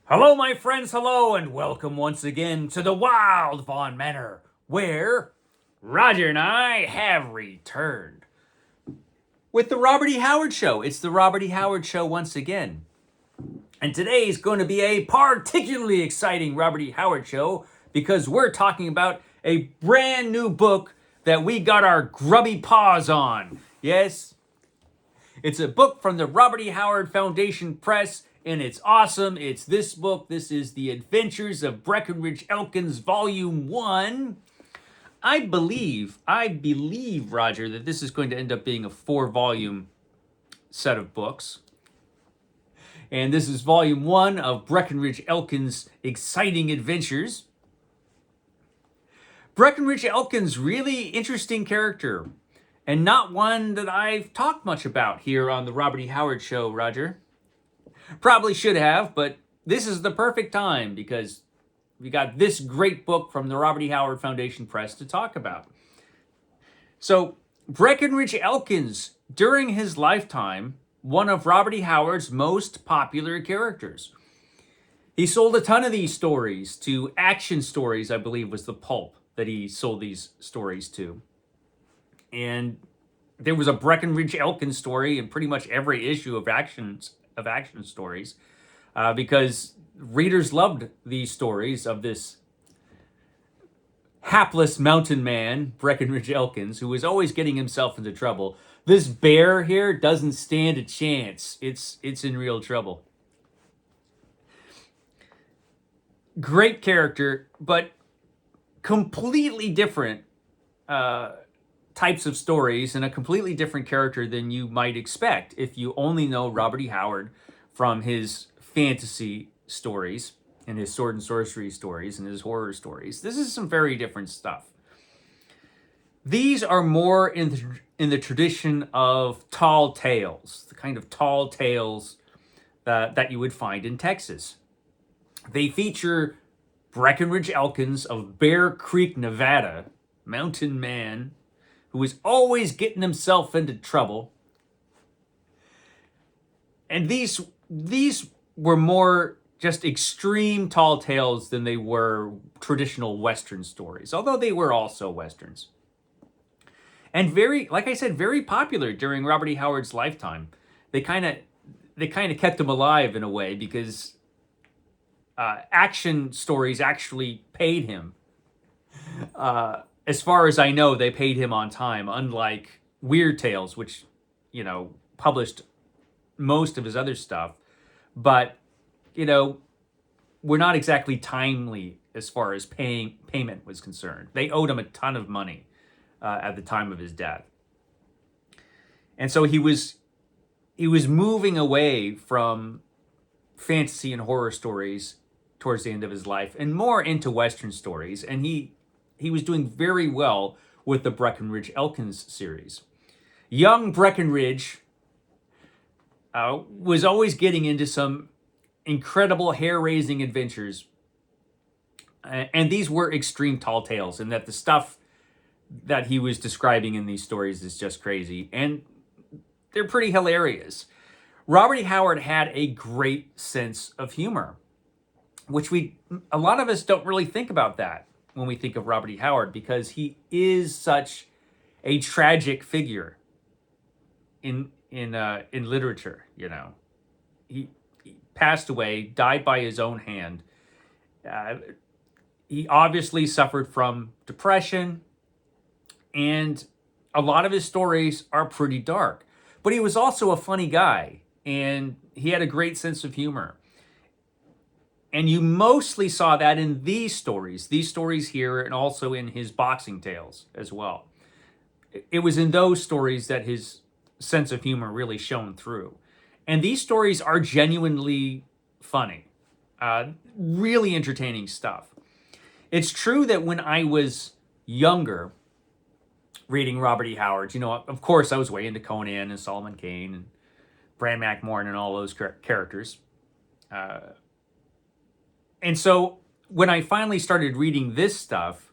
Hello, my friends, hello, and welcome once again to the Wild Vaughn Manor, where Roger and I have returned with the Robert E. Howard Show. It's the Robert E. Howard Show once again. And today is going to be a particularly exciting Robert E. Howard Show because we're talking about a brand new book that we got our grubby paws on. Yes, it's a book from the Robert E. Howard Foundation Press, and it's awesome. It's this book. This is The Adventures of Breckinridge Elkins, Volume 1. I believe, Roger, that this is going to end up being a 4-volume set of books. And this is Volume 1 of Breckinridge Elkins' Exciting Adventures. Breckinridge Elkins, really interesting character, and not one that I've talked much about here on the Robert E. Howard Show, Roger. Probably should have, but this is the perfect time because we got this great book from the Robert E. Howard Foundation Press to talk about. So, Breckenridge Elkins, during his lifetime, one of Robert E. Howard's most popular characters. He sold a ton of these stories to Action Stories, I believe was the pulp that he sold these stories to. And there was a Breckenridge Elkins story in pretty much every issue of Action Stories because readers loved these stories of this hapless mountain man, Breckenridge Elkins, who was always getting himself into trouble. This bear here doesn't stand a chance. It's in real trouble. Great character, but completely different types of stories and a completely different character than you might expect if you only know Robert E. Howard from his fantasy stories and his sword and sorcery stories and his horror stories. This is some very different stuff. These are more in the tradition of tall tales, the kind of tall tales that you would find in Texas. They feature Breckenridge Elkins of Bear Creek, Nevada, mountain man, who was always getting himself into trouble. And these were more just extreme tall tales than they were traditional Western stories, although they were also Westerns. And very, like I said, very popular during Robert E. Howard's lifetime. They kind of kept him alive in a way because Action Stories actually paid him. As far as I know, they paid him on time, unlike Weird Tales, which, published most of his other stuff. But, we're not exactly timely as far as payment was concerned. They owed him a ton of money at the time of his death. And so he was moving away from fantasy and horror stories towards the end of his life and more into Western stories. And he was doing very well with the Breckenridge Elkins series. Young Breckenridge was always getting into some incredible hair-raising adventures. And these were extreme tall tales, and that the stuff that he was describing in these stories is just crazy. And they're pretty hilarious. Robert E. Howard had a great sense of humor, which a lot of us don't really think about that when we think of Robert E. Howard, because he is such a tragic figure in literature. He passed away, died by his own hand. He obviously suffered from depression, and a lot of his stories are pretty dark. But he was also a funny guy, and he had a great sense of humor. And you mostly saw that in these stories here, and also in his boxing tales as well. It was in those stories that his sense of humor really shone through. And these stories are genuinely funny, really entertaining stuff. It's true that when I was younger, reading Robert E. Howard, of course I was way into Conan and Solomon Kane and Bran McMorn and all those characters. And so when I finally started reading this stuff,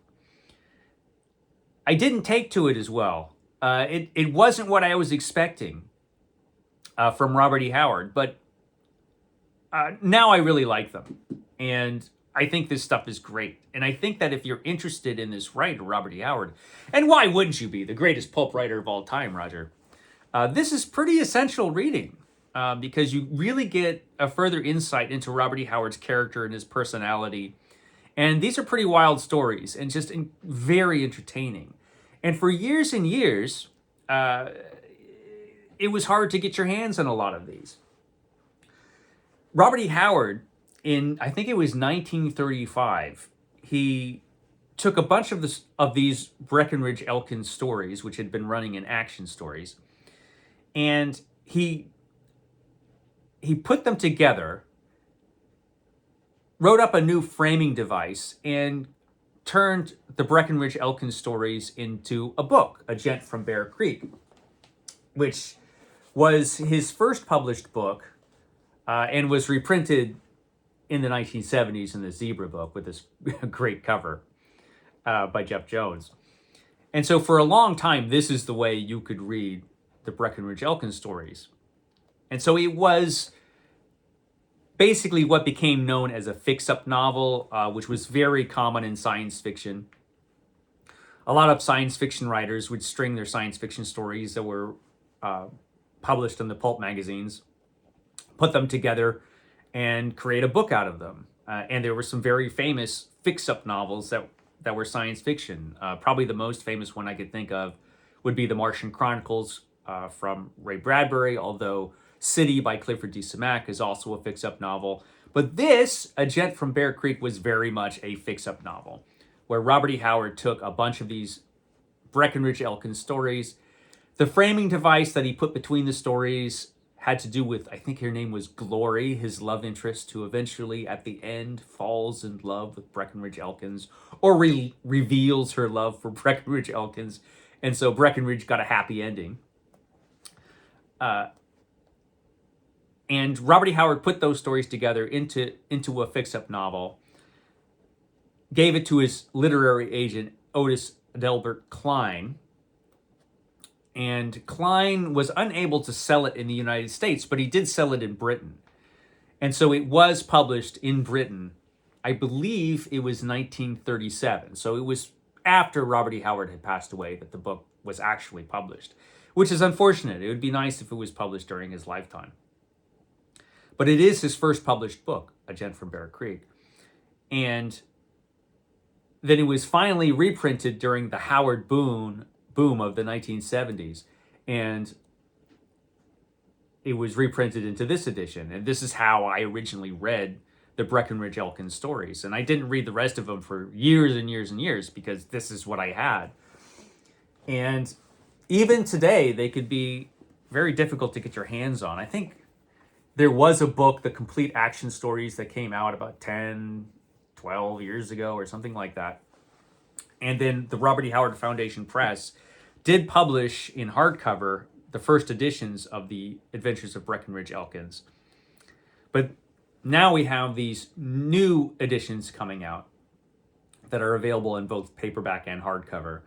I didn't take to it as well. It wasn't what I was expecting from Robert E. Howard, but now I really like them. And I think this stuff is great. And I think that if you're interested in this writer, Robert E. Howard, and why wouldn't you be the greatest pulp writer of all time, Roger? This is pretty essential reading because you really get a further insight into Robert E. Howard's character and his personality. And these are pretty wild stories and just very entertaining. And for years and years, it was hard to get your hands on a lot of these. Robert E. Howard, I think it was 1935, he took a bunch of these Breckenridge Elkins stories, which had been running in Action Stories, and he put them together, wrote up a new framing device, and turned the Breckenridge Elkins stories into a book, A Gent from Bear Creek, which was his first published book and was reprinted in the 1970s in the Zebra book with this great cover by Jeff Jones. And so for a long time, this is the way you could read the Breckenridge Elkins stories. And so it was basically what became known as a fix-up novel, which was very common in science fiction. A lot of science fiction writers would string their science fiction stories that were published in the pulp magazines, put them together, and create a book out of them. And there were some very famous fix-up novels that were science fiction. Probably the most famous one I could think of would be The Martian Chronicles from Ray Bradbury, although City by Clifford D. Simak is also a fix-up novel. But this, A Gent from Bear Creek, was very much a fix-up novel, where Robert E. Howard took a bunch of these Breckenridge Elkins stories. The framing device that he put between the stories had to do with, I think her name was Glory, his love interest, who eventually at the end falls in love with Breckenridge Elkins, or reveals her love for Breckenridge Elkins. And so Breckenridge got a happy ending. And Robert E. Howard put those stories together into a fix-up novel, gave it to his literary agent, Otis Adelbert Klein, and Klein was unable to sell it in the United States, but he did sell it in Britain. And so it was published in Britain. I believe it was 1937. So it was after Robert E. Howard had passed away that the book was actually published, which is unfortunate. It would be nice if it was published during his lifetime. But it is his first published book, A Gent from Bear Creek. And then it was finally reprinted during the Howard boom of the 1970s. And it was reprinted into this edition. And this is how I originally read the Breckenridge Elkins stories. And I didn't read the rest of them for years and years and years because this is what I had. And even today, they could be very difficult to get your hands on. I think there was a book, The Complete Action Stories, that came out about 10, 12 years ago or something like that. And then the Robert E. Howard Foundation Press did publish in hardcover the first editions of the Adventures of Breckenridge Elkins. But now we have these new editions coming out that are available in both paperback and hardcover.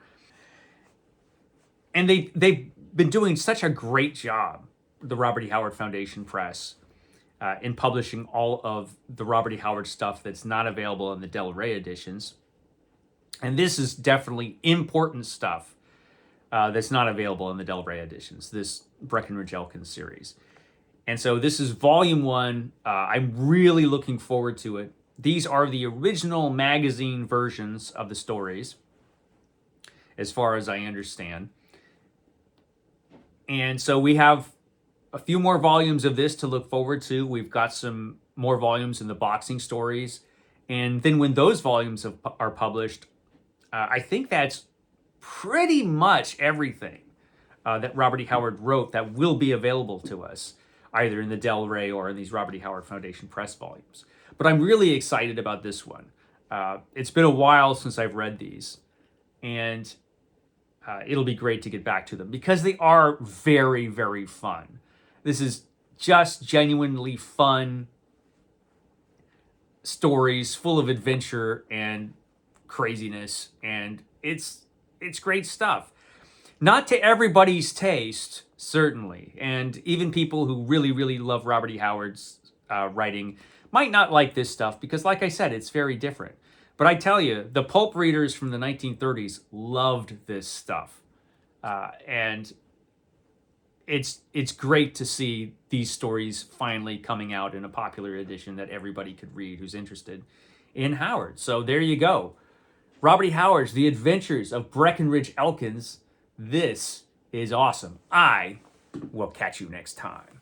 And they've been doing such a great job, the Robert E. Howard Foundation Press, in publishing all of the Robert E. Howard stuff that's not available in the Del Rey editions. And this is definitely important stuff that's not available in the Del Rey editions, this Breckenridge Elkins series. And so this is volume 1. I'm really looking forward to it. These are the original magazine versions of the stories, as far as I understand. And so we have a few more volumes of this to look forward to. We've got some more volumes in the boxing stories. And then when those volumes are published, I think that's pretty much everything that Robert E. Howard wrote that will be available to us, either in the Del Rey or in these Robert E. Howard Foundation Press volumes. But I'm really excited about this one. It's been a while since I've read these, and it'll be great to get back to them because they are very, very fun. This is just genuinely fun stories full of adventure and craziness, and it's great stuff. Not to everybody's taste, certainly, and even people who really, really love Robert E. Howard's writing might not like this stuff because, like I said, it's very different. But I tell you, the pulp readers from the 1930s loved this stuff. And it's great to see these stories finally coming out in a popular edition that everybody could read who's interested in Howard. So there you go. Robert E. Howard's The Adventures of Breckenridge Elkins. This is awesome. I will catch you next time.